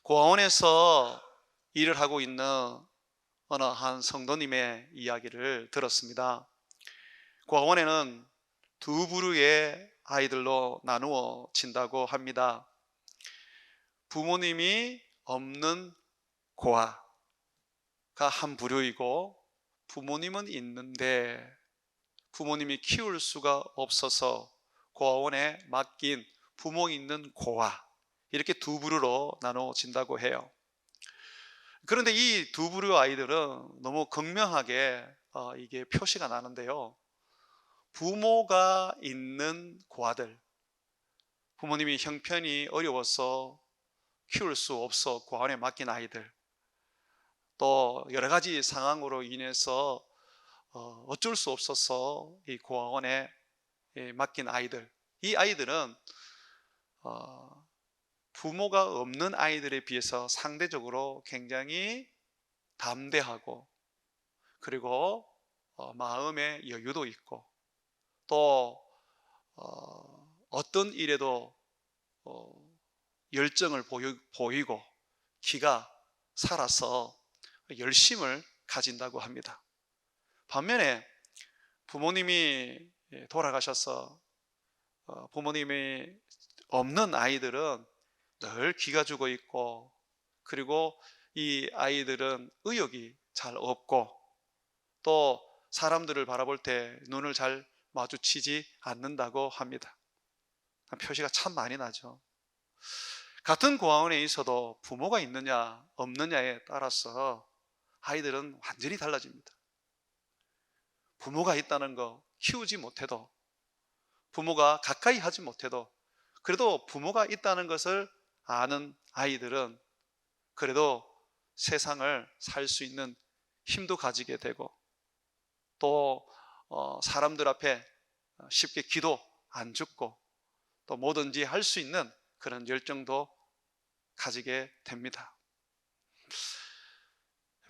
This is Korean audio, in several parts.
고아원에서 일을 하고 있는 어느 한 성도님의 이야기를 들었습니다. 고아원에는 두 부류의 아이들로 나누어진다고 합니다. 부모님이 없는 고아가 한 부류이고, 부모님은 있는데 부모님이 키울 수가 없어서 고아원에 맡긴 부모 있는 고아, 이렇게 두 부류로 나눠진다고 해요. 그런데 이 두 부류 아이들은 너무 극명하게 이게 표시가 나는데요. 부모가 있는 고아들, 부모님이 형편이 어려워서 키울 수 없어 고아원에 맡긴 아이들, 또 여러 가지 상황으로 인해서 어쩔 수 없어서 이 고아원에 맡긴 아이들, 이 아이들은 부모가 없는 아이들에 비해서 상대적으로 굉장히 담대하고, 그리고 마음의 여유도 있고, 또 어떤 일에도 열정을 보이고 기가 살아서 열심을 가진다고 합니다. 반면에 부모님이 돌아가셔서 부모님이 없는 아이들은 늘 기가 죽어 있고, 그리고 이 아이들은 의욕이 잘 없고, 또 사람들을 바라볼 때 눈을 잘 마주치지 않는다고 합니다. 표시가 참 많이 나죠. 같은 고아원에 있어도 부모가 있느냐 없느냐에 따라서 아이들은 완전히 달라집니다. 부모가 있다는 거 키우지 못해도, 부모가 가까이 하지 못해도, 그래도 부모가 있다는 것을 아는 아이들은 그래도 세상을 살 수 있는 힘도 가지게 되고, 또 사람들 앞에 쉽게 기도 안 죽고, 또 뭐든지 할 수 있는 그런 열정도 가지게 됩니다.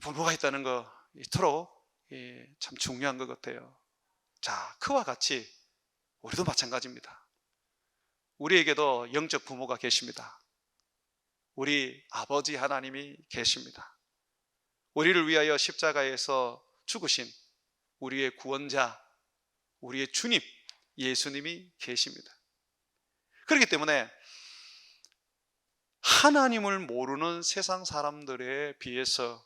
부모가 있다는 거 이토록 참 중요한 것 같아요. 자, 그와 같이 우리도 마찬가지입니다. 우리에게도 영적 부모가 계십니다. 우리 아버지 하나님이 계십니다. 우리를 위하여 십자가에서 죽으신 우리의 구원자, 우리의 주님 예수님이 계십니다. 그렇기 때문에 하나님을 모르는 세상 사람들에 비해서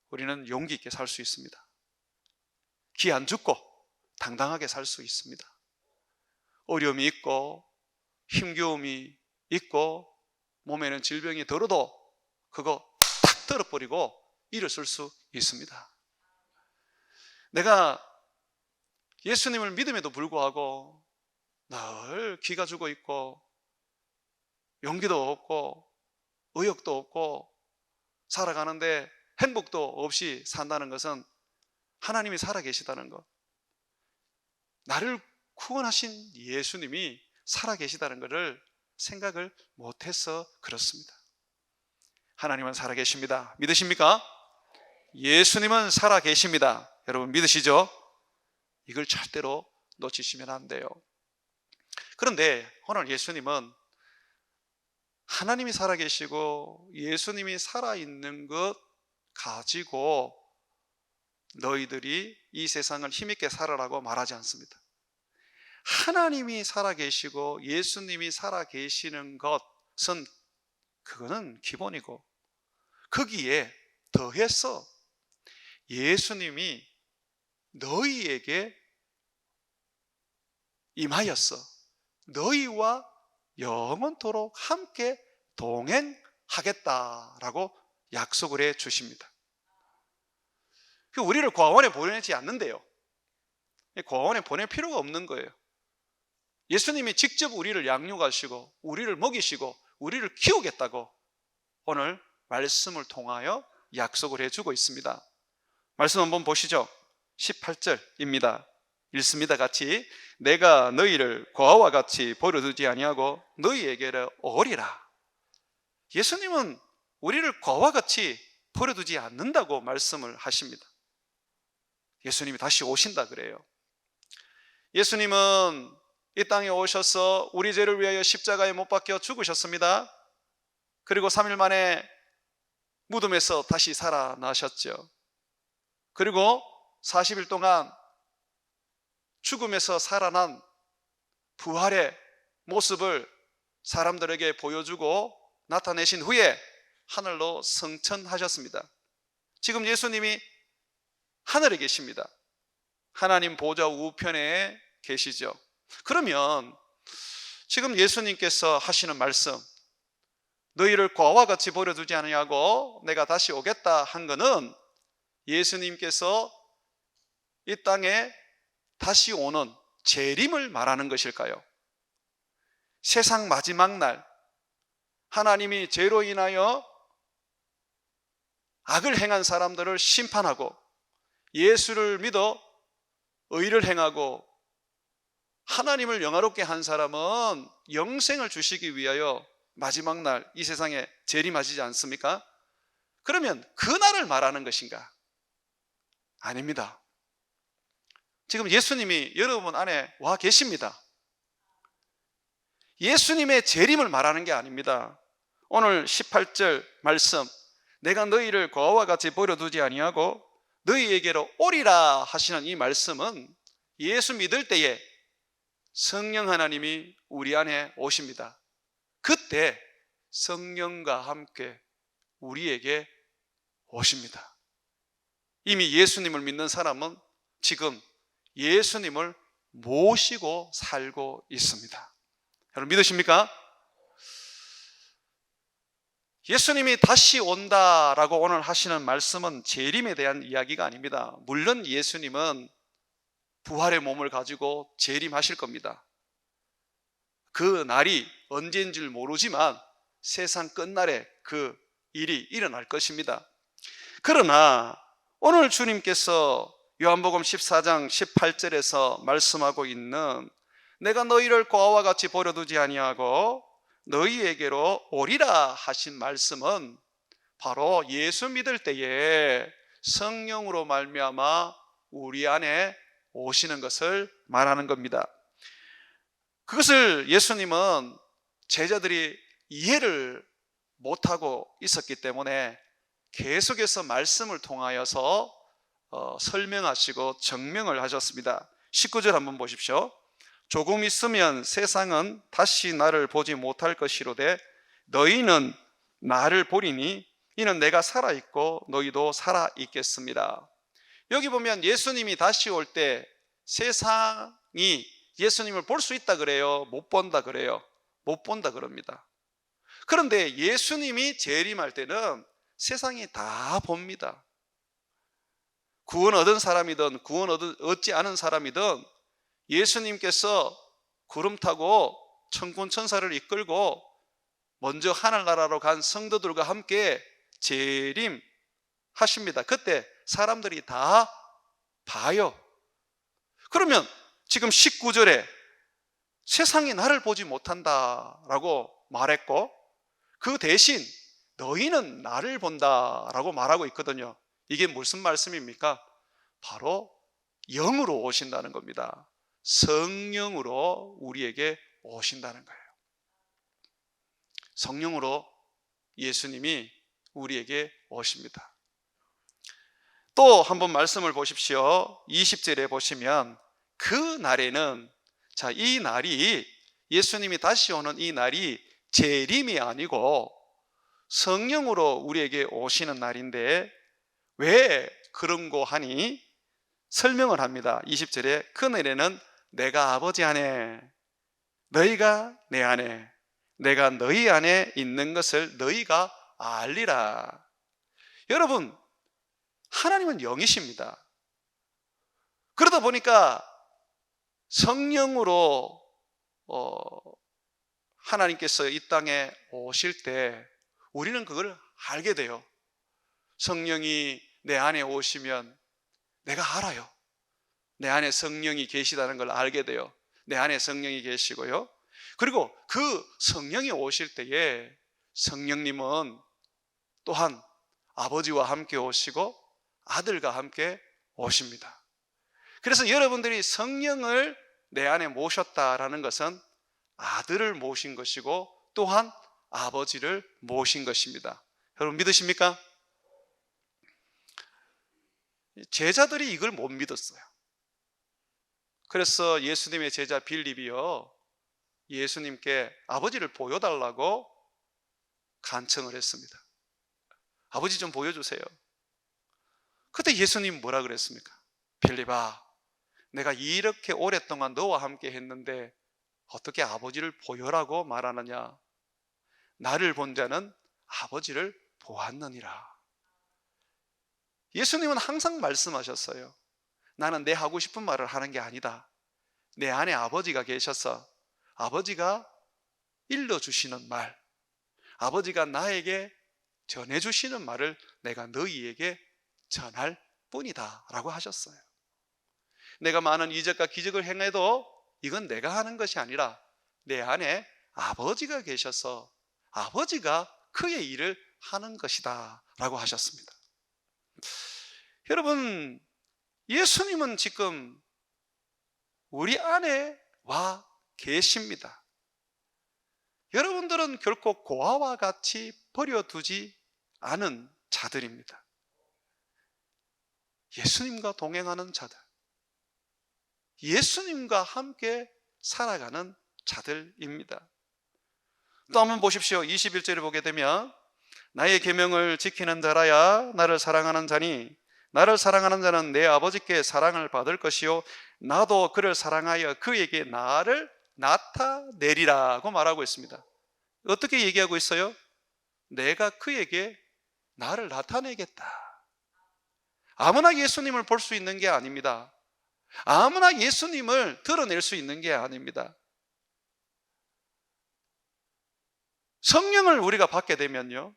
우리는 용기 있게 살 수 있습니다. 기 안 죽고 당당하게 살 수 있습니다. 어려움이 있고 힘겨움이 있고 몸에는 질병이 들어도 그거 탁 떨어버리고 일어설 수 있습니다. 내가 예수님을 믿음에도 불구하고 늘 기가 죽어 있고 용기도 없고 의욕도 없고 살아가는데 행복도 없이 산다는 것은 하나님이 살아계시다는 것, 나를 구원하신 예수님이 살아계시다는 것을 생각을 못해서 그렇습니다. 하나님은 살아계십니다. 믿으십니까? 예수님은 살아계십니다. 여러분 믿으시죠? 이걸 절대로 놓치시면 안 돼요. 그런데 오늘 예수님은 하나님이 살아계시고 예수님이 살아있는 것 가지고 너희들이 이 세상을 힘있게 살아라고 말하지 않습니다. 하나님이 살아계시고 예수님이 살아계시는 것은 그거는 기본이고, 거기에 더해서 예수님이 너희에게 임하였어 너희와 영원토록 함께 동행하겠다라고 약속을 해 주십니다. 우리를 고아원에 보내지 않는데요, 고아원에 보낼 필요가 없는 거예요. 예수님이 직접 우리를 양육하시고 우리를 먹이시고 우리를 키우겠다고 오늘 말씀을 통하여 약속을 해주고 있습니다. 말씀 한번 보시죠. 18절입니다. 읽습니다. 같이. 내가 너희를 고아와 같이 버려두지 아니하고 너희에게로 오리라. 예수님은 우리를 고아와 같이 버려두지 않는다고 말씀을 하십니다. 예수님이 다시 오신다 그래요. 예수님은 이 땅에 오셔서 우리 죄를 위하여 십자가에 못 박혀 죽으셨습니다. 그리고 3일 만에 무덤에서 다시 살아나셨죠. 그리고 40일 동안 죽음에서 살아난 부활의 모습을 사람들에게 보여주고 나타내신 후에 하늘로 승천하셨습니다. 지금 예수님이 하늘에 계십니다. 하나님 보좌 우편에 계시죠. 그러면 지금 예수님께서 하시는 말씀, 너희를 과와 같이 버려두지 아니하고 내가 다시 오겠다 한 것은 예수님께서 이 땅에 다시 오는 재림을 말하는 것일까요? 세상 마지막 날 하나님이 죄로 인하여 악을 행한 사람들을 심판하고 예수를 믿어 의를 행하고 하나님을 영화롭게 한 사람은 영생을 주시기 위하여 마지막 날 이 세상에 재림하시지 않습니까? 그러면 그 날을 말하는 것인가? 아닙니다. 지금 예수님이 여러분 안에 와 계십니다. 예수님의 재림을 말하는 게 아닙니다. 오늘 18절 말씀, 내가 너희를 거와 같이 버려두지 아니하고 너희에게로 오리라 하시는 이 말씀은 예수 믿을 때에 성령 하나님이 우리 안에 오십니다. 그때 성령과 함께 우리에게 오십니다. 이미 예수님을 믿는 사람은 지금 예수님을 모시고 살고 있습니다. 여러분 믿으십니까? 예수님이 다시 온다라고 오늘 하시는 말씀은 재림에 대한 이야기가 아닙니다. 물론 예수님은 부활의 몸을 가지고 재림하실 겁니다. 그 날이 언제인 줄 모르지만 세상 끝날에 그 일이 일어날 것입니다. 그러나 오늘 주님께서 요한복음 14장 18절에서 말씀하고 있는 내가 너희를 고아와 같이 버려두지 아니하고 너희에게로 오리라 하신 말씀은 바로 예수 믿을 때에 성령으로 말미암아 우리 안에 오시는 것을 말하는 겁니다. 그것을 예수님은 제자들이 이해를 못하고 있었기 때문에 계속해서 말씀을 통하여서 설명하시고 증명을 하셨습니다. 19절 한번 보십시오. 조금 있으면 세상은 다시 나를 보지 못할 것이로되 너희는 나를 보리니 이는 내가 살아있고 너희도 살아있겠습니다. 여기 보면 예수님이 다시 올 때 세상이 예수님을 볼 수 있다 그래요? 못 본다 그래요? 못 본다 그럽니다. 그런데 예수님이 재림할 때는 세상이 다 봅니다. 구원 얻은 사람이든 구원 얻지 않은 사람이든 예수님께서 구름 타고 천군 천사를 이끌고 먼저 하늘나라로 간 성도들과 함께 재림하십니다. 그때 사람들이 다 봐요. 그러면 지금 19절에 세상이 나를 보지 못한다라고 말했고 그 대신 너희는 나를 본다라고 말하고 있거든요. 이게 무슨 말씀입니까? 바로 영으로 오신다는 겁니다. 성령으로 우리에게 오신다는 거예요. 성령으로 예수님이 우리에게 오십니다. 또 한번 말씀을 보십시오. 20절에 보시면 그 날에는 이 날이 예수님이 다시 오는 이 날이 재림이 아니고 성령으로 우리에게 오시는 날인데 왜 그런고 하니 설명을 합니다. 20절에 그 날에는 내가 아버지 안에 너희가 내 안에 내가 너희 안에 있는 것을 너희가 알리라. 여러분 하나님은 영이십니다. 그러다 보니까 성령으로 하나님께서 이 땅에 오실 때 우리는 그걸 알게 돼요. 성령이 내 안에 오시면 내가 알아요. 내 안에 성령이 계시다는 걸 알게 돼요. 내 안에 성령이 계시고요. 그리고 그 성령이 오실 때에 성령님은 또한 아버지와 함께 오시고 아들과 함께 오십니다. 그래서 여러분들이 성령을 내 안에 모셨다라는 것은 아들을 모신 것이고 또한 아버지를 모신 것입니다. 여러분 믿으십니까? 제자들이 이걸 못 믿었어요. 그래서 예수님의 제자 빌립이요, 예수님께 아버지를 보여달라고 간청을 했습니다. 아버지 좀 보여주세요. 그때 예수님 뭐라 그랬습니까? 빌립아, 내가 이렇게 오랫동안 너와 함께 했는데 어떻게 아버지를 보여라고 말하느냐? 나를 본 자는 아버지를 보았느니라. 예수님은 항상 말씀하셨어요. 나는 내 하고 싶은 말을 하는 게 아니다. 내 안에 아버지가 계셔서 아버지가 일러주시는 말, 아버지가 나에게 전해주시는 말을 내가 너희에게 전할 뿐이다 라고 하셨어요. 내가 많은 이적과 기적을 행해도 이건 내가 하는 것이 아니라 내 안에 아버지가 계셔서 아버지가 그의 일을 하는 것이다 라고 하셨습니다. 여러분, 예수님은 지금 우리 안에 와 계십니다. 여러분들은 결코 고아와 같이 버려두지 않은 자들입니다. 예수님과 동행하는 자들, 예수님과 함께 살아가는 자들입니다. 또 한번 보십시오. 21절을 보게 되면 나의 계명을 지키는 자라야 나를 사랑하는 자니 나를 사랑하는 자는 내 아버지께 사랑을 받을 것이요 나도 그를 사랑하여 그에게 나를 나타내리라고 말하고 있습니다. 어떻게 얘기하고 있어요? 내가 그에게 나를 나타내겠다. 아무나 예수님을 볼 수 있는 게 아닙니다. 아무나 예수님을 드러낼 수 있는 게 아닙니다. 성령을 우리가 받게 되면요,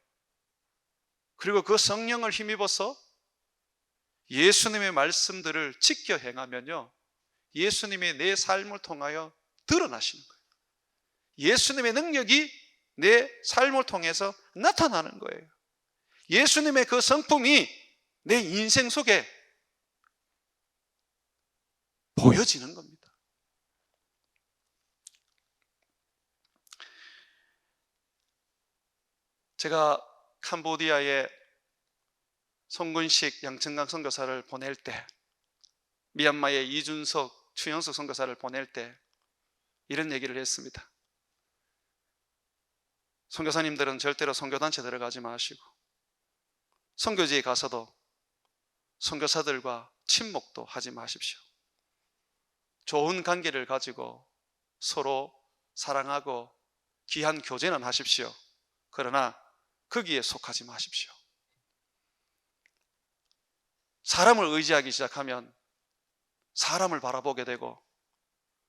그리고 그 성령을 힘입어서 예수님의 말씀들을 지켜 행하면요, 예수님의 내 삶을 통하여 드러나시는 거예요. 예수님의 능력이 내 삶을 통해서 나타나는 거예요. 예수님의 그 성품이 내 인생 속에 보여지는 겁니다. 제가 캄보디아에 송근식 양천강 선교사를 보낼 때, 미얀마에 이준석, 추영석 선교사를 보낼 때 이런 얘기를 했습니다. 선교사님들은 절대로 선교단체 들어가지 마시고 선교지에 가서도 선교사들과 친목도 하지 마십시오. 좋은 관계를 가지고 서로 사랑하고 귀한 교제는 하십시오. 그러나 거기에 속하지 마십시오. 사람을 의지하기 시작하면 사람을 바라보게 되고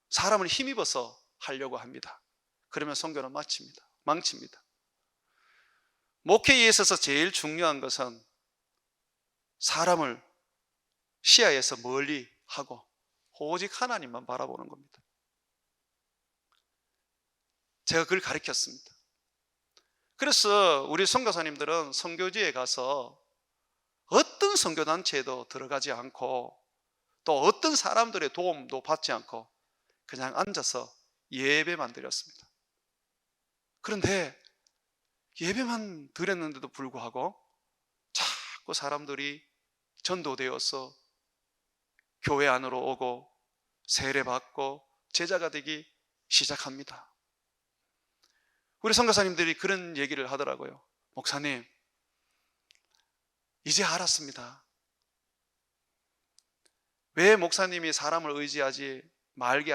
사람을 힘입어서 하려고 합니다. 그러면 선교는 망칩니다. 목회에 있어서 제일 중요한 것은 사람을 시야에서 멀리 하고 오직 하나님만 바라보는 겁니다. 제가 그걸 가르쳤습니다. 그래서 우리 선교사님들은 선교지에 가서 어떤 선교단체에도 들어가지 않고 또 어떤 사람들의 도움도 받지 않고 그냥 앉아서 예배만 드렸습니다. 그런데 예배만 드렸는데도 불구하고 자꾸 사람들이 전도되어서 교회 안으로 오고 세례받고 제자가 되기 시작합니다. 우리 선교사님들이 그런 얘기를 하더라고요. 목사님, 이제 알았습니다. 왜 목사님이 사람을 의지하지 말게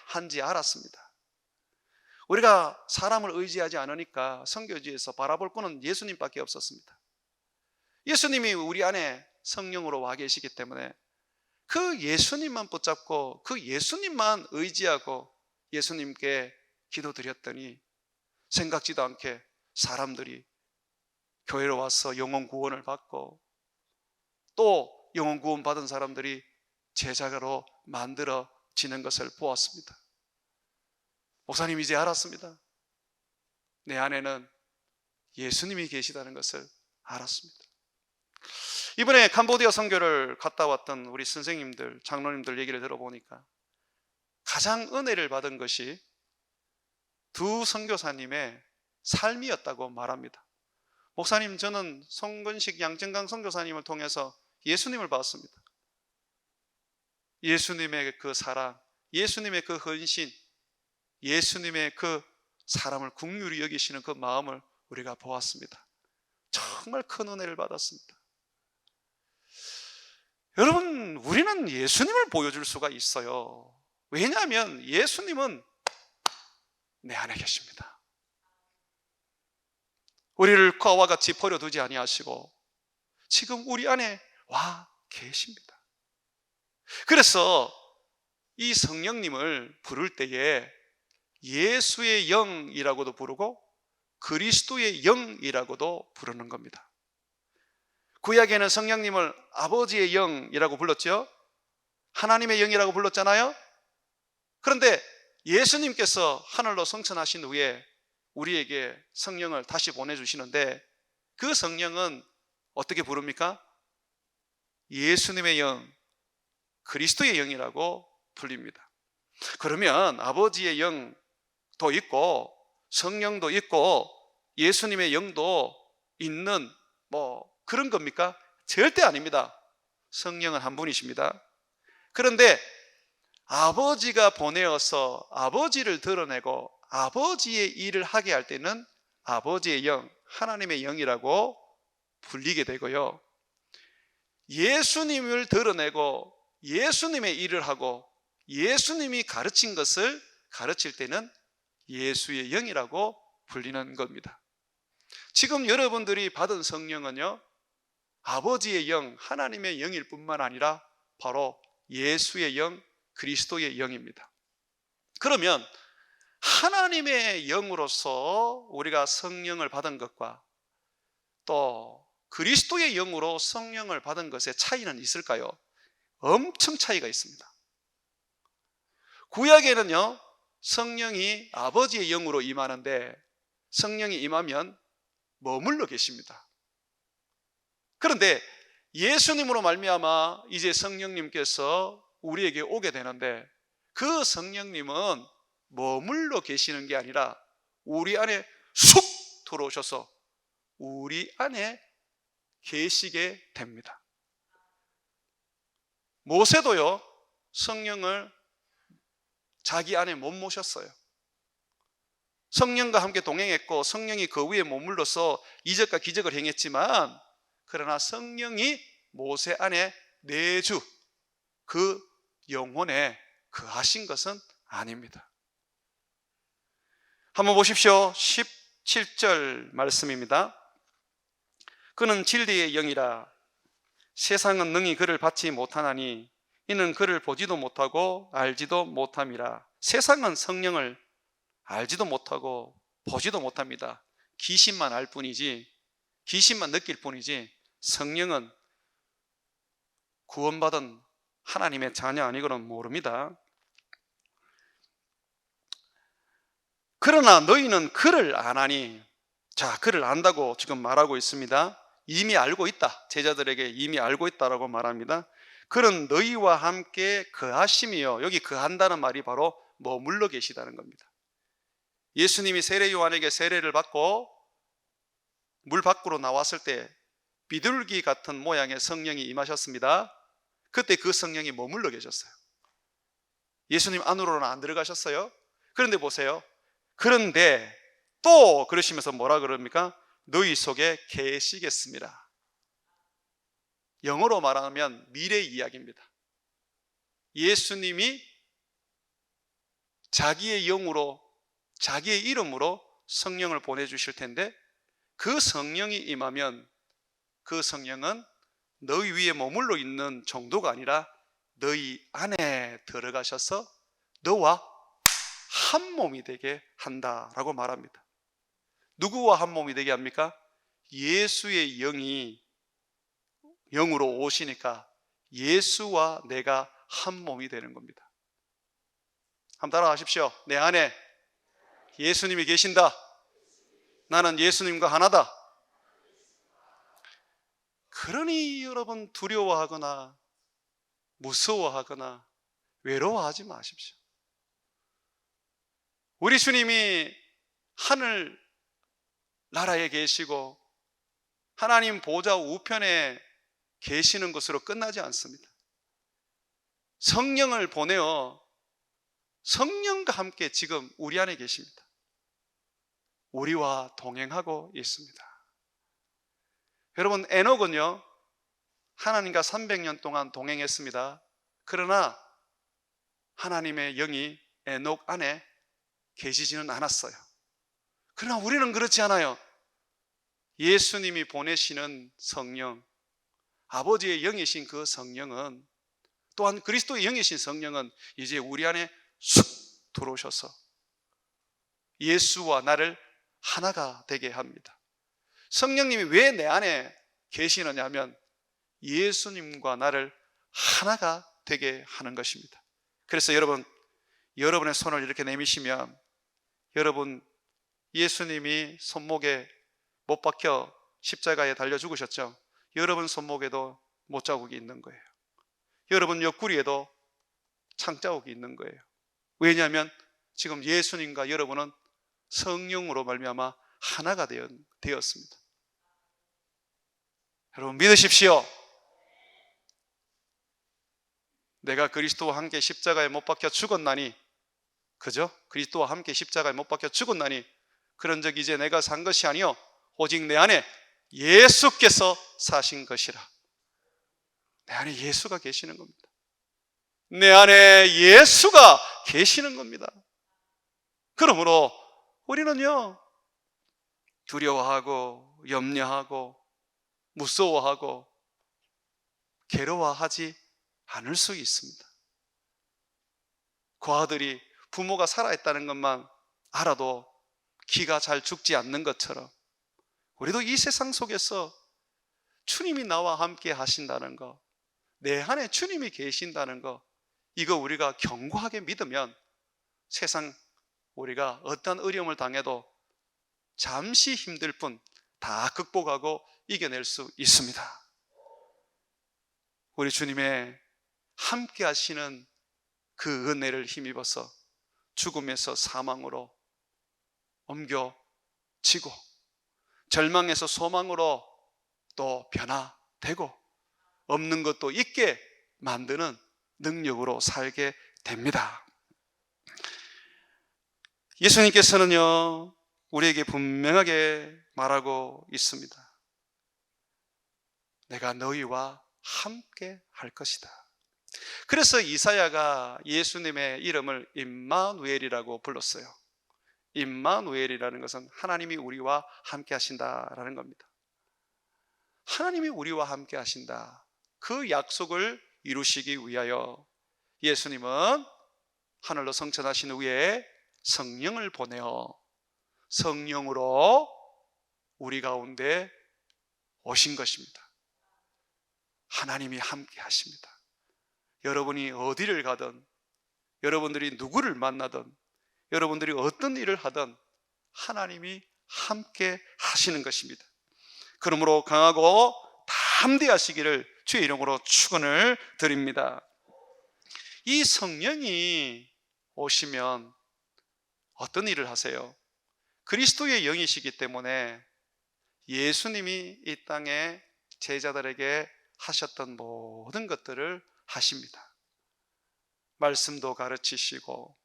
한지 알았습니다. 우리가 사람을 의지하지 않으니까 선교지에서 바라볼 꾼은 예수님밖에 없었습니다. 예수님이 우리 안에 성령으로 와 계시기 때문에 그 예수님만 붙잡고 그 예수님만 의지하고 예수님께 기도드렸더니 생각지도 않게 사람들이 교회로 와서 영혼 구원을 받고 또 영혼 구원 받은 사람들이 제자로 만들어지는 것을 보았습니다. 목사님, 이제 알았습니다. 내 안에는 예수님이 계시다는 것을 알았습니다. 이번에 캄보디아 선교를 갔다 왔던 우리 선생님들, 장로님들 얘기를 들어보니까 가장 은혜를 받은 것이 두 선교사님의 삶이었다고 말합니다. 목사님, 저는 송근식 양천강 선교사님을 통해서 예수님을 봤습니다. 예수님의 그 사랑, 예수님의 그 헌신, 예수님의 그 사람을 긍휼히 여기시는 그 마음을 우리가 보았습니다. 정말 큰 은혜를 받았습니다. 여러분, 우리는 예수님을 보여줄 수가 있어요. 왜냐하면 예수님은 내 안에 계십니다. 우리를 그와 같이 버려두지 아니하시고 지금 우리 안에 와 계십니다. 그래서 이 성령님을 부를 때에 예수의 영이라고도 부르고 그리스도의 영이라고도 부르는 겁니다. 구약에는 성령님을 아버지의 영이라고 불렀죠. 하나님의 영이라고 불렀잖아요. 그런데 예수님께서 하늘로 승천하신 후에 우리에게 성령을 다시 보내주시는데 그 성령은 어떻게 부릅니까? 예수님의 영, 그리스도의 영이라고 불립니다. 그러면 아버지의 영도 있고 성령도 있고 예수님의 영도 있는 그런 겁니까? 절대 아닙니다. 성령은 한 분이십니다. 그런데 아버지가 보내어서 아버지를 드러내고 아버지의 일을 하게 할 때는 아버지의 영, 하나님의 영이라고 불리게 되고요, 예수님을 드러내고 예수님의 일을 하고 예수님이 가르친 것을 가르칠 때는 예수의 영이라고 불리는 겁니다. 지금 여러분들이 받은 성령은요, 아버지의 영, 하나님의 영일 뿐만 아니라 바로 예수의 영, 그리스도의 영입니다. 그러면 하나님의 영으로서 우리가 성령을 받은 것과 또 그리스도의 영으로 성령을 받은 것의 차이는 있을까요? 엄청 차이가 있습니다. 구약에는요, 성령이 아버지의 영으로 임하는데 성령이 임하면 머물러 계십니다. 그런데 예수님으로 말미암아 이제 성령님께서 우리에게 오게 되는데 그 성령님은 머물러 계시는 게 아니라 우리 안에 쑥 들어오셔서 우리 안에 계시게 됩니다. 모세도요, 성령을 자기 안에 못 모셨어요. 성령과 함께 동행했고 성령이 그 위에 머물러서 이적과 기적을 행했지만, 그러나 성령이 모세 안에 내주 그 영혼에 거하신 것은 아닙니다. 한번 보십시오. 17절 말씀입니다. 그는 진리의 영이라 세상은 능히 그를 받지 못하나니 이는 그를 보지도 못하고 알지도 못함이라. 세상은 성령을 알지도 못하고 보지도 못합니다. 귀신만 알 뿐이지, 귀신만 느낄 뿐이지 성령은 구원받은 하나님의 자녀 아니고는 모릅니다. 그러나 너희는 그를 아나니, 자, 그를 안다고 지금 말하고 있습니다. 이미 알고 있다. 제자들에게 이미 알고 있다라고 말합니다. 그는 너희와 함께 거하심이요. 여기 거한다는 말이 바로 머물러 계시다는 겁니다. 예수님이 세례 요한에게 세례를 받고 물 밖으로 나왔을 때 비둘기 같은 모양의 성령이 임하셨습니다. 그때 그 성령이 머물러 계셨어요. 예수님 안으로는 안 들어가셨어요. 그런데 보세요. 그런데 또 그러시면서 뭐라 그럽니까? 너희 속에 계시겠습니다. 영어로 말하면 미래 이야기입니다. 예수님이 자기의 영으로, 자기의 이름으로 성령을 보내주실 텐데 그 성령이 임하면 그 성령은 너희 위에 머물러 있는 정도가 아니라 너희 안에 들어가셔서 너와 한 몸이 되게 한다라고 말합니다. 누구와 한 몸이 되게 합니까? 예수의 영이 영으로 오시니까 예수와 내가 한 몸이 되는 겁니다. 한번 따라하십시오. 내 안에 예수님이 계신다. 나는 예수님과 하나다. 그러니 여러분 두려워하거나 무서워하거나 외로워하지 마십시오. 우리 주님이 하늘 나라에 계시고 하나님 보좌 우편에 계시는 것으로 끝나지 않습니다. 성령을 보내어 성령과 함께 지금 우리 안에 계십니다. 우리와 동행하고 있습니다. 여러분, 에녹은요 하나님과 300년 동안 동행했습니다. 그러나 하나님의 영이 에녹 안에 계시지는 않았어요. 그러나 우리는 그렇지 않아요. 예수님이 보내시는 성령, 아버지의 영이신 그 성령은, 또한 그리스도의 영이신 성령은 이제 우리 안에 쑥 들어오셔서 예수와 나를 하나가 되게 합니다. 성령님이 왜 내 안에 계시느냐 하면 예수님과 나를 하나가 되게 하는 것입니다. 그래서 여러분의 손을 이렇게 내미시면, 여러분 예수님이 손목에 못 박혀 십자가에 달려 죽으셨죠? 여러분 손목에도 못자국이 있는 거예요. 여러분 옆구리에도 창자국이 있는 거예요. 왜냐하면 지금 예수님과 여러분은 성령으로 말미암아 하나가 되었습니다. 여러분 믿으십시오. 내가 그리스도와 함께 십자가에 못 박혀 죽었나니, 그죠? 그리스도와 함께 십자가에 못 박혀 죽었나니 그런 적 이제 내가 산 것이 아니요 오직 내 안에 예수께서 사신 것이라. 내 안에 예수가 계시는 겁니다. 내 안에 예수가 계시는 겁니다. 그러므로 우리는요 두려워하고 염려하고 무서워하고 괴로워하지 않을 수 있습니다. 그 아들이 부모가 살아있다는 것만 알아도 기가 잘 죽지 않는 것처럼, 우리도 이 세상 속에서 주님이 나와 함께 하신다는 것, 내 안에 주님이 계신다는 것, 이거 우리가 견고하게 믿으면 세상 우리가 어떤 어려움을 당해도 잠시 힘들 뿐 다 극복하고 이겨낼 수 있습니다. 우리 주님의 함께 하시는 그 은혜를 힘입어서 죽음에서 사망으로 옮겨지고 절망에서 소망으로 또 변화되고 없는 것도 있게 만드는 능력으로 살게 됩니다. 예수님께서는요 우리에게 분명하게 말하고 있습니다. 내가 너희와 함께 할 것이다. 그래서 이사야가 예수님의 이름을 임마누엘이라고 불렀어요. 임마누엘이라는 것은 하나님이 우리와 함께 하신다라는 겁니다. 하나님이 우리와 함께 하신다, 그 약속을 이루시기 위하여 예수님은 하늘로 승천하신 후에 성령을 보내어 성령으로 우리 가운데 오신 것입니다. 하나님이 함께 하십니다. 여러분이 어디를 가든, 여러분들이 누구를 만나든, 여러분들이 어떤 일을 하든 하나님이 함께 하시는 것입니다. 그러므로 강하고 담대하시기를 주의 이름으로 축원을 드립니다. 이 성령이 오시면 어떤 일을 하세요? 그리스도의 영이시기 때문에 예수님이 이 땅에 제자들에게 하셨던 모든 것들을 하십니다. 말씀도 가르치시고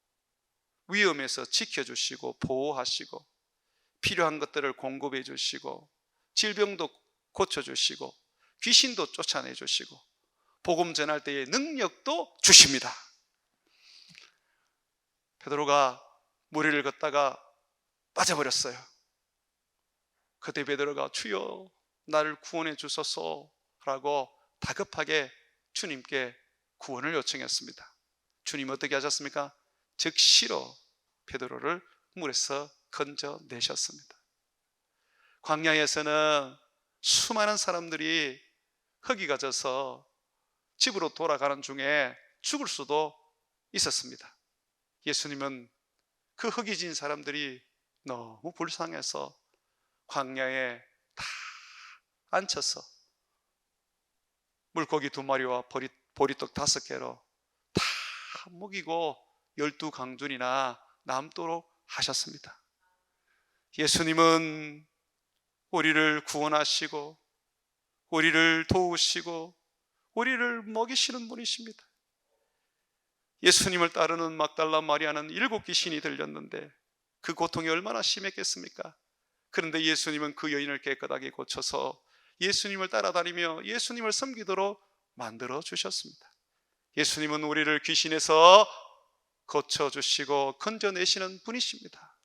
위험에서 지켜주시고 보호하시고 필요한 것들을 공급해 주시고 질병도 고쳐주시고 귀신도 쫓아내 주시고 복음 전할 때의 능력도 주십니다. 베드로가 무리를 걷다가 빠져버렸어요. 그때 베드로가 주여 나를 구원해 주소서라고 다급하게 주님께 구원을 요청했습니다. 주님 어떻게 하셨습니까? 즉시로 베드로를 물에서 건져내셨습니다. 광야에서는 수많은 사람들이 허기가 져서 집으로 돌아가는 중에 죽을 수도 있었습니다. 예수님은 그 허기진 사람들이 너무 불쌍해서 광야에 다 앉혀서 물고기 2마리와 보리떡 5개로 다 먹이고 12강준이나 남도록 하셨습니다. 예수님은 우리를 구원하시고 우리를 도우시고 우리를 먹이시는 분이십니다. 예수님을 따르는 막달라 마리아는 7 귀신이 들렸는데 그 고통이 얼마나 심했겠습니까? 그런데 예수님은 그 여인을 깨끗하게 고쳐서 예수님을 따라다니며 예수님을 섬기도록 만들어 주셨습니다. 예수님은 우리를 귀신에서 고쳐주시고 건져내시는 분이십니다.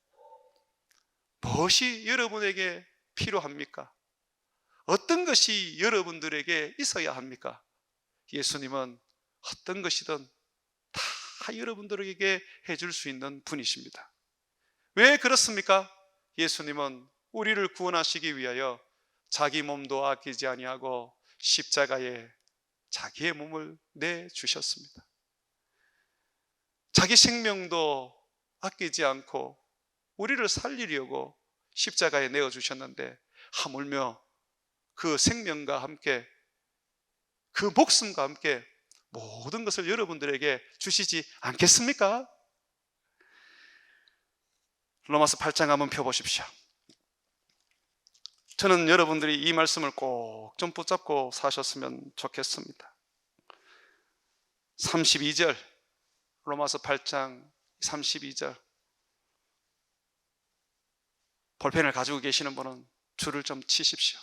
무엇이 여러분에게 필요합니까? 어떤 것이 여러분들에게 있어야 합니까? 예수님은 어떤 것이든 다 여러분들에게 해줄 수 있는 분이십니다. 왜 그렇습니까? 예수님은 우리를 구원하시기 위하여 자기 몸도 아끼지 아니하고 십자가에 자기의 몸을 내주셨습니다. 자기 생명도 아끼지 않고 우리를 살리려고 십자가에 내어주셨는데 하물며 그 생명과 함께 그 목숨과 함께 모든 것을 여러분들에게 주시지 않겠습니까? 로마서 8장 한번 펴보십시오. 저는 여러분들이 이 말씀을 꼭 좀 붙잡고 사셨으면 좋겠습니다. 32절, 로마서 8장 32절. 볼펜을 가지고 계시는 분은 줄을 좀 치십시오.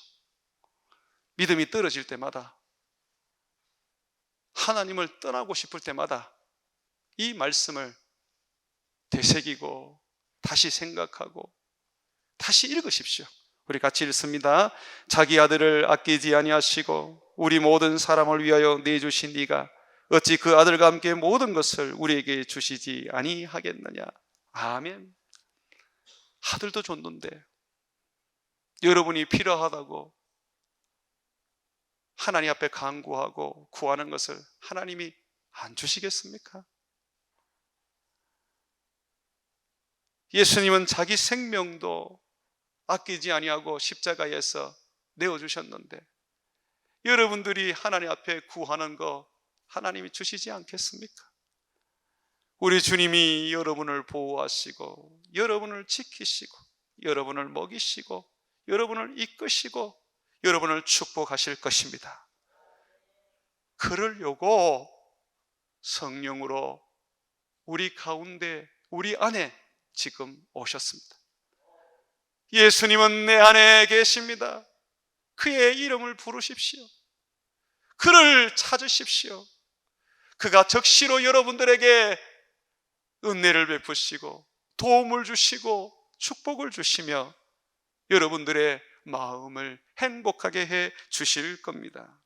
믿음이 떨어질 때마다, 하나님을 떠나고 싶을 때마다 이 말씀을 되새기고 다시 생각하고 다시 읽으십시오. 우리 같이 읽습니다. 자기 아들을 아끼지 아니하시고 우리 모든 사람을 위하여 내주신 네가 어찌 그 아들과 함께 모든 것을 우리에게 주시지 아니하겠느냐. 아멘. 아들도 줬는데 여러분이 필요하다고 하나님 앞에 간구하고 구하는 것을 하나님이 안 주시겠습니까? 예수님은 자기 생명도 아끼지 아니하고 십자가에서 내어주셨는데 여러분들이 하나님 앞에 구하는 거 하나님이 주시지 않겠습니까? 우리 주님이 여러분을 보호하시고 여러분을 지키시고 여러분을 먹이시고 여러분을 이끄시고 여러분을 축복하실 것입니다. 그러려고 성령으로 우리 가운데, 우리 안에 지금 오셨습니다. 예수님은 내 안에 계십니다. 그의 이름을 부르십시오. 그를 찾으십시오. 그가 적시로 여러분들에게 은혜를 베푸시고 도움을 주시고 축복을 주시며 여러분들의 마음을 행복하게 해 주실 겁니다.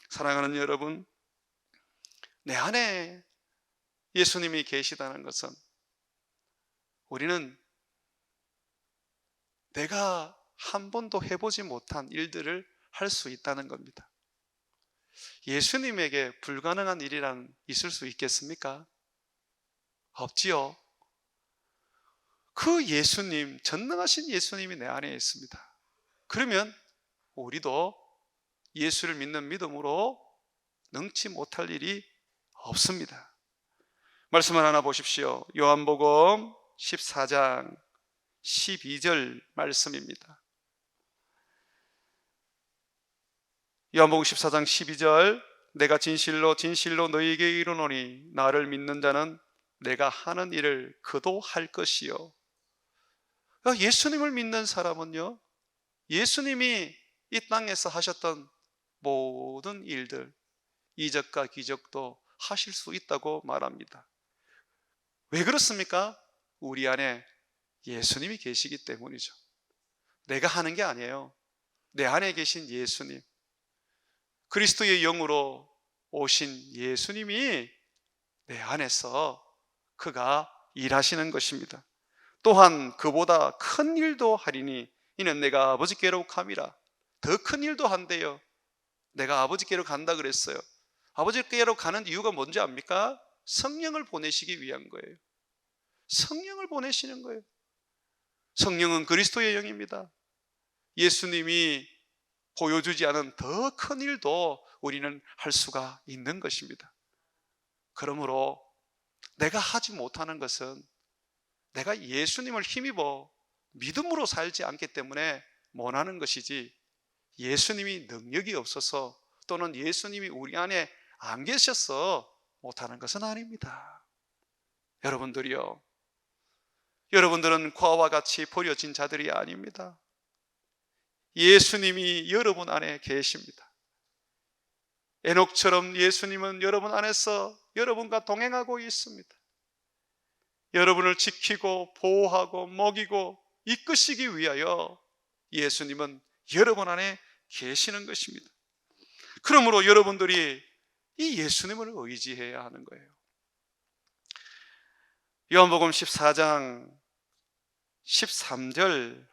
사랑하는 여러분, 내 안에 예수님이 계시다는 것은 우리는 내가 한 번도 해보지 못한 일들을 할 수 있다는 겁니다. 예수님에게 불가능한 일이란 있을 수 있겠습니까? 없지요. 그 예수님, 전능하신 예수님이 내 안에 있습니다. 그러면 우리도 예수를 믿는 믿음으로 능치 못할 일이 없습니다. 말씀을 하나 보십시오. 요한복음 14장 12절 말씀입니다. 요한복음 14장 12절. 내가 진실로 진실로 너희에게 이르노니 나를 믿는 자는 내가 하는 일을 그도 할 것이요. 예수님을 믿는 사람은요, 예수님이 이 땅에서 하셨던 모든 일들, 이적과 기적도 하실 수 있다고 말합니다. 왜 그렇습니까? 우리 안에 예수님이 계시기 때문이죠. 내가 하는 게 아니에요. 내 안에 계신 예수님, 그리스도의 영으로 오신 예수님이 내 안에서 그가 일하시는 것입니다. 또한 그보다 큰 일도 하리니 이는 내가 아버지께로 감이라. 더 큰 일도 한대요. 내가 아버지께로 간다 그랬어요. 아버지께로 가는 이유가 뭔지 압니까? 성령을 보내시기 위한 거예요. 성령을 보내시는 거예요. 성령은 그리스도의 영입니다. 예수님이 보여주지 않은 더 큰 일도 우리는 할 수가 있는 것입니다. 그러므로 내가 하지 못하는 것은 내가 예수님을 힘입어 믿음으로 살지 않기 때문에 못하는 것이지 예수님이 능력이 없어서 또는 예수님이 우리 안에 안 계셔서 못하는 것은 아닙니다. 여러분들이요, 여러분들은 과와 같이 버려진 자들이 아닙니다. 예수님이 여러분 안에 계십니다. 에녹처럼 예수님은 여러분 안에서 여러분과 동행하고 있습니다. 여러분을 지키고 보호하고 먹이고 이끄시기 위하여 예수님은 여러분 안에 계시는 것입니다. 그러므로 여러분들이 이 예수님을 의지해야 하는 거예요. 요한복음 14장 13절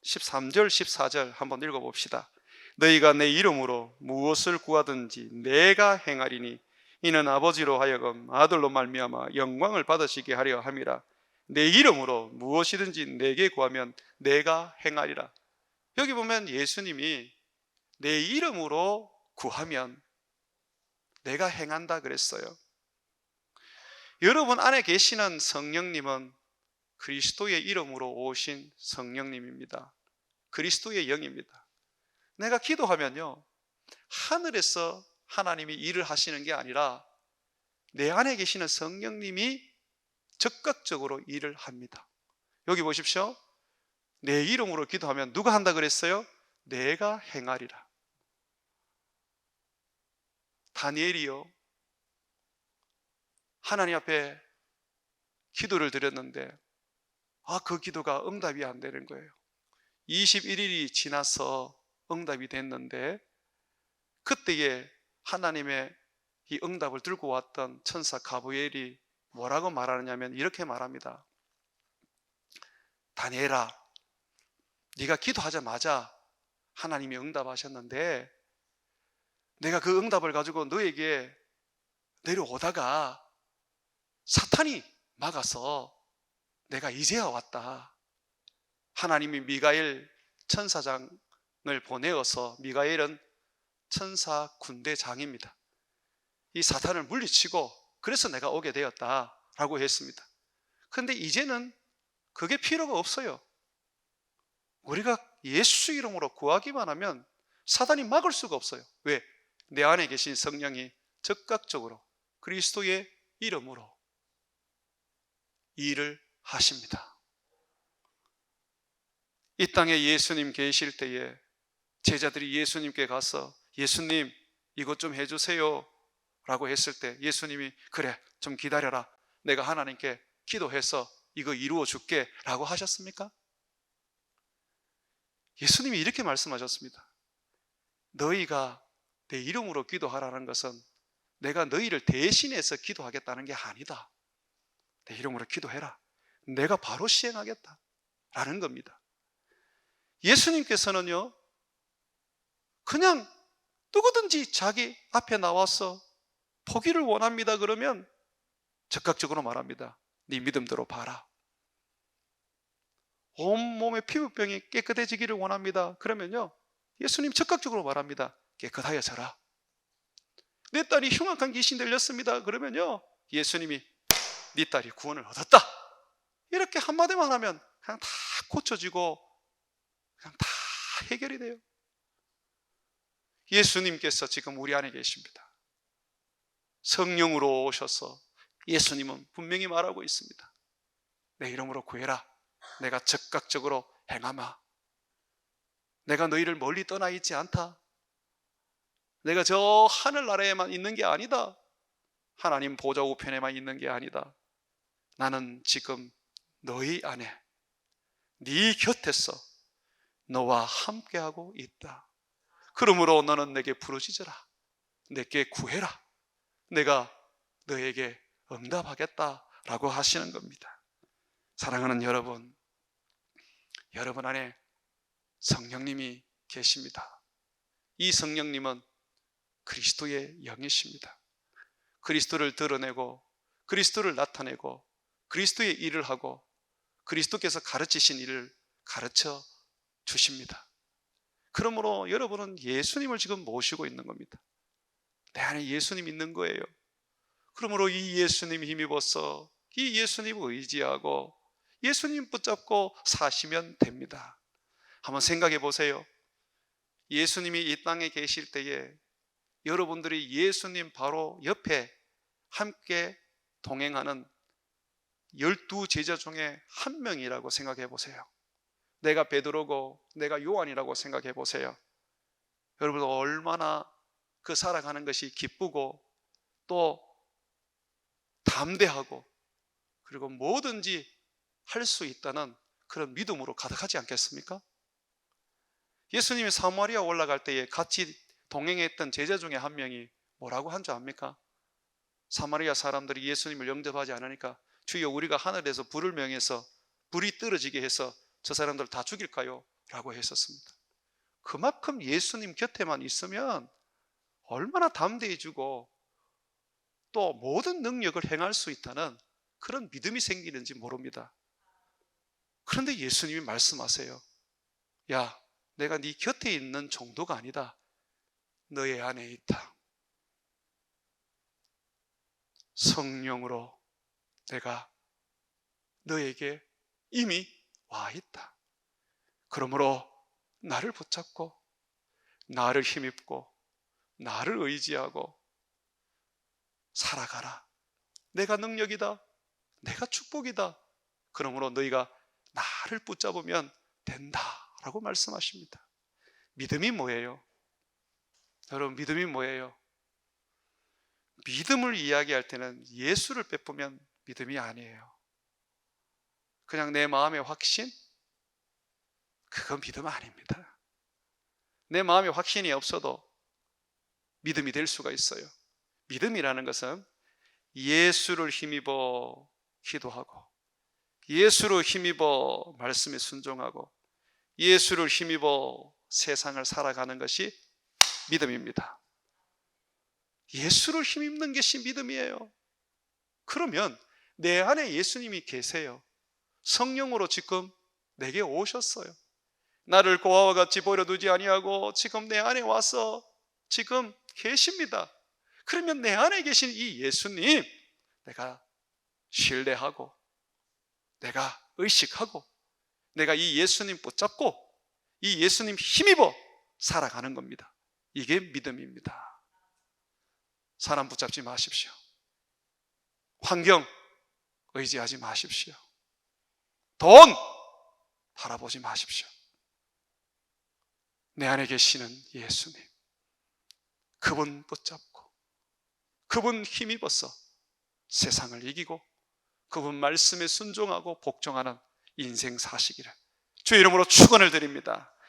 14절 한번 읽어봅시다. 너희가 내 이름으로 무엇을 구하든지 내가 행하리니 이는 아버지로 하여금 아들로 말미암아 영광을 받으시게 하려 함이라. 내 이름으로 무엇이든지 내게 구하면 내가 행하리라. 여기 보면 예수님이 내 이름으로 구하면 내가 행한다 그랬어요. 여러분 안에 계시는 성령님은 그리스도의 이름으로 오신 성령님입니다. 그리스도의 영입니다. 내가 기도하면요, 하늘에서 하나님이 일을 하시는 게 아니라 내 안에 계시는 성령님이 적극적으로 일을 합니다. 여기 보십시오. 내 이름으로 기도하면 누가 한다 그랬어요? 내가 행하리라. 다니엘이요, 하나님 앞에 기도를 드렸는데 그 기도가 응답이 안 되는 거예요. 21일이 지나서 응답이 됐는데 그때에 하나님의 이 응답을 들고 왔던 천사 가브리엘이 뭐라고 말하느냐면 이렇게 말합니다. 다니엘아, 네가 기도하자마자 하나님이 응답하셨는데 내가 그 응답을 가지고 너에게 내려오다가 사탄이 막아서 내가 이제야 왔다. 하나님이 미가엘 천사장을 보내어서, 미가엘은 천사 군대장입니다. 이 사탄을 물리치고 그래서 내가 오게 되었다라고 했습니다. 그런데 이제는 그게 필요가 없어요. 우리가 예수 이름으로 구하기만 하면 사탄이 막을 수가 없어요. 왜? 내 안에 계신 성령이 즉각적으로 그리스도의 이름으로 일을 하십니다. 이 땅에 예수님 계실 때에 제자들이 예수님께 가서 예수님 이것 좀 해주세요 라고 했을 때 예수님이 그래 좀 기다려라, 내가 하나님께 기도해서 이거 이루어 줄게 라고 하셨습니까? 예수님이 이렇게 말씀하셨습니다. 너희가 내 이름으로 기도하라는 것은 내가 너희를 대신해서 기도하겠다는 게 아니다. 내 이름으로 기도해라, 내가 바로 시행하겠다 라는 겁니다. 예수님께서는요, 그냥 누구든지 자기 앞에 나와서 포기를 원합니다 그러면 즉각적으로 말합니다. 네 믿음대로 봐라. 온몸의 피부병이 깨끗해지기를 원합니다 그러면요, 예수님 즉각적으로 말합니다. 깨끗하여져라. 내 딸이 흉악한 귀신 들렸습니다 그러면요, 예수님이 네 딸이 구원을 얻었다, 이렇게 한마디만 하면 그냥 다 고쳐지고 그냥 다 해결이 돼요. 예수님께서 지금 우리 안에 계십니다. 성령으로 오셔서 예수님은 분명히 말하고 있습니다. 내 이름으로 구해라, 내가 즉각적으로 행하마. 내가 너희를 멀리 떠나 있지 않다. 내가 저 하늘나라에만 있는 게 아니다. 하나님 보좌 우편에만 있는 게 아니다. 나는 지금 너희 안에, 네 곁에서 너와 함께하고 있다. 그러므로 너는 내게 부르짖어라, 내게 구해라, 내가 너에게 응답하겠다라고 하시는 겁니다. 사랑하는 여러분, 여러분 안에 성령님이 계십니다. 이 성령님은 그리스도의 영이십니다. 그리스도를 드러내고 그리스도를 나타내고 그리스도의 일을 하고 그리스도께서 가르치신 일을 가르쳐 주십니다. 그러므로 여러분은 예수님을 지금 모시고 있는 겁니다. 내 안에 예수님 있는 거예요. 그러므로 이 예수님 힘입어서 이 예수님 의지하고 예수님 붙잡고 사시면 됩니다. 한번 생각해 보세요. 예수님이 이 땅에 계실 때에 여러분들이 예수님 바로 옆에 함께 동행하는 12 제자 중에 한 명이라고 생각해 보세요. 내가 베드로고 내가 요한이라고 생각해 보세요. 여러분 얼마나 그 살아가는 것이 기쁘고 또 담대하고 그리고 뭐든지 할 수 있다는 그런 믿음으로 가득하지 않겠습니까? 예수님이 사마리아 올라갈 때에 같이 동행했던 제자 중에 한 명이 뭐라고 한 줄 압니까? 사마리아 사람들이 예수님을 영접하지 않으니까 주여 우리가 하늘에서 불을 명해서 불이 떨어지게 해서 저 사람들 다 죽일까요? 라고 했었습니다. 그만큼 예수님 곁에만 있으면 얼마나 담대해지고 또 모든 능력을 행할 수 있다는 그런 믿음이 생기는지 모릅니다. 그런데 예수님이 말씀하세요. 야, 내가 네 곁에 있는 정도가 아니다. 너의 안에 있다. 성령으로 내가 너에게 이미 와 있다. 그러므로 나를 붙잡고 나를 힘입고 나를 의지하고 살아가라. 내가 능력이다. 내가 축복이다. 그러므로 너희가 나를 붙잡으면 된다라고 말씀하십니다. 믿음이 뭐예요? 여러분 믿음이 뭐예요? 믿음을 이야기할 때는 예수를 빼보면 믿음이 아니에요. 그냥 내 마음의 확신? 그건 믿음 아닙니다. 내 마음에 확신이 없어도 믿음이 될 수가 있어요. 믿음이라는 것은 예수를 힘입어 기도하고 예수를 힘입어 말씀에 순종하고 예수를 힘입어 세상을 살아가는 것이 믿음입니다. 예수를 힘입는 것이 믿음이에요. 그러면 내 안에 예수님이 계세요. 성령으로 지금 내게 오셨어요. 나를 고아와 같이 버려두지 아니하고 지금 내 안에 와서 지금 계십니다. 그러면 내 안에 계신 이 예수님 내가 신뢰하고 내가 의식하고 내가 이 예수님 붙잡고 이 예수님 힘입어 살아가는 겁니다. 이게 믿음입니다. 사람 붙잡지 마십시오. 환경 의지하지 마십시오. 돈 바라보지 마십시오. 내 안에 계시는 예수님, 그분 붙잡고 그분 힘입어서 세상을 이기고 그분 말씀에 순종하고 복종하는 인생 사시기를 주의 이름으로 축원을 드립니다.